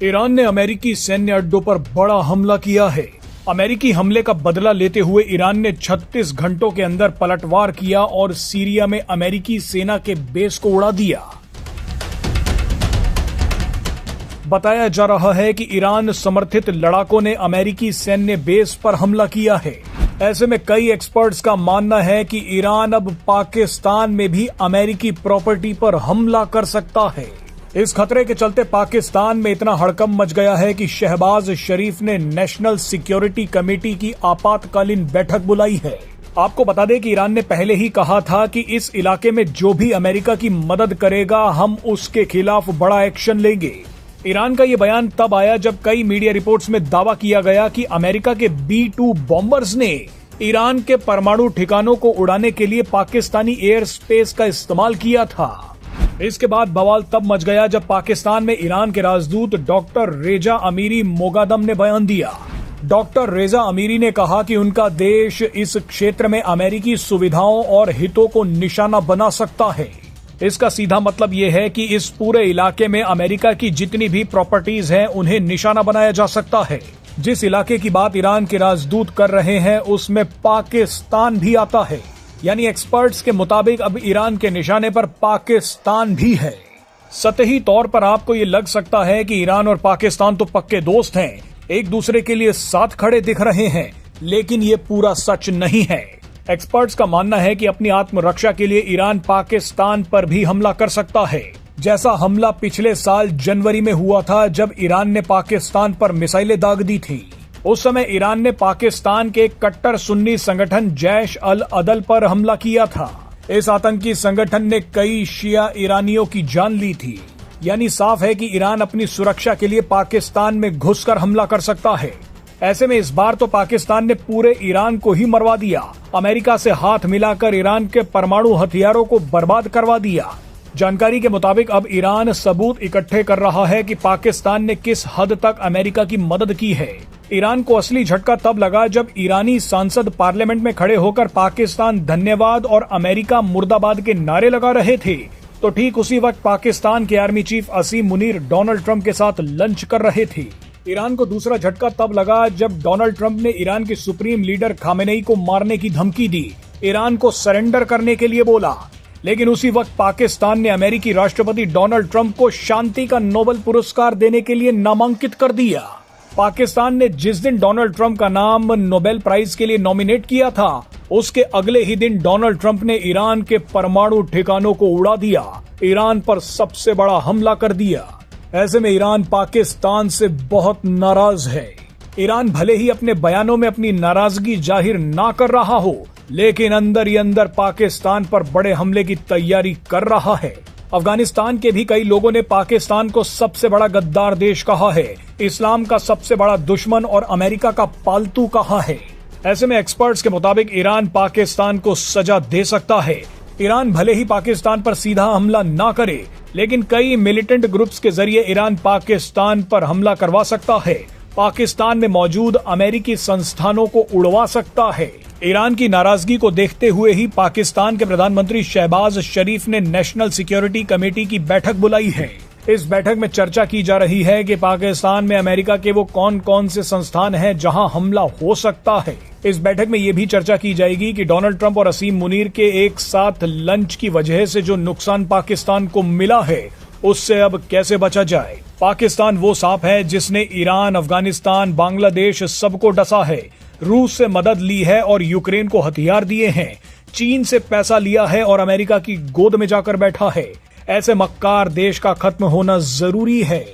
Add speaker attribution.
Speaker 1: Iran ने अमेरिकी सैन्य अड्डों पर बड़ा हमला किया है। अमेरिकी हमले का बदला लेते हुए ईरान ने 36 घंटों के अंदर पलटवार किया और सीरिया में अमेरिकी सेना के बेस को उड़ा दिया। बताया जा रहा है कि ईरान समर्थित लड़ाकों ने अमेरिकी सैन्य बेस पर हमला किया है। ऐसे में कई एक्सपर्ट्स का मानना है कि ईरान अब पाकिस्तान में भी अमेरिकी प्रॉपर्टी पर हमला कर सकता है। इस खतरे के चलते पाकिस्तान में इतना हड़कंप मच गया है कि शहबाज शरीफ ने नेशनल सिक्योरिटी कमेटी की आपातकालीन बैठक बुलाई है। आपको बता दें कि ईरान ने पहले ही कहा था कि इस इलाके में जो भी अमेरिका की मदद करेगा हम उसके खिलाफ बड़ा एक्शन लेंगे। ईरान का ये बयान तब आया जब कई मीडिया रिपोर्ट्स में दावा किया गया कि अमेरिका के B-2 बॉम्बर्स ने ईरान के परमाणु ठिकानों को उड़ाने के लिए पाकिस्तानी एयर स्पेस का इस्तेमाल किया था। इसके बाद बवाल तब मच गया जब पाकिस्तान में ईरान के राजदूत डॉक्टर रेजा अमीरी मोगादम ने बयान दिया। डॉक्टर रेजा अमीरी ने कहा कि उनका देश इस क्षेत्र में अमेरिकी सुविधाओं और हितों को निशाना बना सकता है। इसका सीधा मतलब ये है कि इस पूरे इलाके में अमेरिका की जितनी भी प्रॉपर्टीज हैं उन्हें निशाना बनाया जा सकता है। जिस इलाके की बात ईरान के राजदूत कर रहे हैं उसमें पाकिस्तान भी आता है। यानी एक्सपर्ट्स के मुताबिक अब ईरान के निशाने पर पाकिस्तान भी है। सतही तौर पर आपको ये लग सकता है कि ईरान और पाकिस्तान तो पक्के दोस्त हैं, एक दूसरे के लिए साथ खड़े दिख रहे हैं, लेकिन ये पूरा सच नहीं है। एक्सपर्ट्स का मानना है कि अपनी आत्मरक्षा के लिए ईरान पाकिस्तान पर भी हमला कर सकता है, जैसा हमला पिछले साल जनवरी में हुआ था जब ईरान ने पाकिस्तान पर मिसाइलें दाग दी थी। उस समय ईरान ने पाकिस्तान के कट्टर सुन्नी संगठन जैश अल अदल पर हमला किया था। इस आतंकी संगठन ने कई शिया ईरानियों की जान ली थी। यानी साफ है कि ईरान अपनी सुरक्षा के लिए पाकिस्तान में घुसकर हमला कर सकता है। ऐसे में इस बार तो पाकिस्तान ने पूरे ईरान को ही मरवा दिया, अमेरिका से हाथ मिलाकर ईरान के परमाणु हथियारों को बर्बाद करवा दिया। जानकारी के मुताबिक अब ईरान सबूत इकट्ठे कर रहा है कि पाकिस्तान ने किस हद तक अमेरिका की मदद की है। ईरान को असली झटका तब लगा जब ईरानी सांसद पार्लियामेंट में खड़े होकर पाकिस्तान धन्यवाद और अमेरिका मुर्दाबाद के नारे लगा रहे थे, तो ठीक उसी वक्त पाकिस्तान के आर्मी चीफ असीम मुनीर डोनाल्ड ट्रंप के साथ लंच कर रहे थे। ईरान को दूसरा झटका तब लगा जब डोनाल्ड ट्रंप ने ईरान के सुप्रीम लीडर खामेनेई को मारने की धमकी दी, ईरान को सरेंडर करने के लिए बोला। लेकिन उसी वक्त पाकिस्तान ने अमेरिकी राष्ट्रपति डोनाल्ड ट्रंप को शांति का नोबेल पुरस्कार देने के लिए नामांकित कर दिया। पाकिस्तान ने जिस दिन डोनाल्ड ट्रंप का नाम नोबेल प्राइज के लिए नॉमिनेट किया था, उसके अगले ही दिन डोनाल्ड ट्रंप ने ईरान के परमाणु ठिकानों को उड़ा दिया, ईरान पर सबसे बड़ा हमला कर दिया। ऐसे में ईरान पाकिस्तान से बहुत नाराज है। ईरान भले ही अपने बयानों में अपनी नाराजगी जाहिर ना कर रहा हो, लेकिन अंदर ही अंदर पाकिस्तान पर बड़े हमले की तैयारी कर रहा है। अफगानिस्तान के भी कई लोगों ने पाकिस्तान को सबसे बड़ा गद्दार देश कहा है, इस्लाम का सबसे बड़ा दुश्मन और अमेरिका का पालतू कहा है। ऐसे में एक्सपर्ट्स के मुताबिक ईरान पाकिस्तान को सजा दे सकता है। ईरान भले ही पाकिस्तान पर सीधा हमला ना करे, लेकिन कई मिलिटेंट ग्रुप्स के जरिए ईरान पाकिस्तान पर हमला करवा सकता है, पाकिस्तान में मौजूद अमेरिकी संस्थानों को उड़वा सकता है। ईरान की नाराजगी को देखते हुए ही पाकिस्तान के प्रधानमंत्री शहबाज शरीफ ने नेशनल सिक्योरिटी कमेटी की बैठक बुलाई है। इस बैठक में चर्चा की जा रही है कि पाकिस्तान में अमेरिका के वो कौन कौन से संस्थान हैं जहां हमला हो सकता है। इस बैठक में ये भी चर्चा की जाएगी कि डोनाल्ड ट्रंप और असीम मुनीर के एक साथ लंच की वजह से जो नुकसान पाकिस्तान को मिला है, उससे अब कैसे बचा जाए। पाकिस्तान वो सांप है जिसने ईरान, अफगानिस्तान, बांग्लादेश सबको डसा है, रूस से मदद ली है और यूक्रेन को हथियार दिए हैं, चीन से पैसा लिया है और अमेरिका की गोद में जाकर बैठा है। ऐसे मक्कार देश का खत्म होना जरूरी है।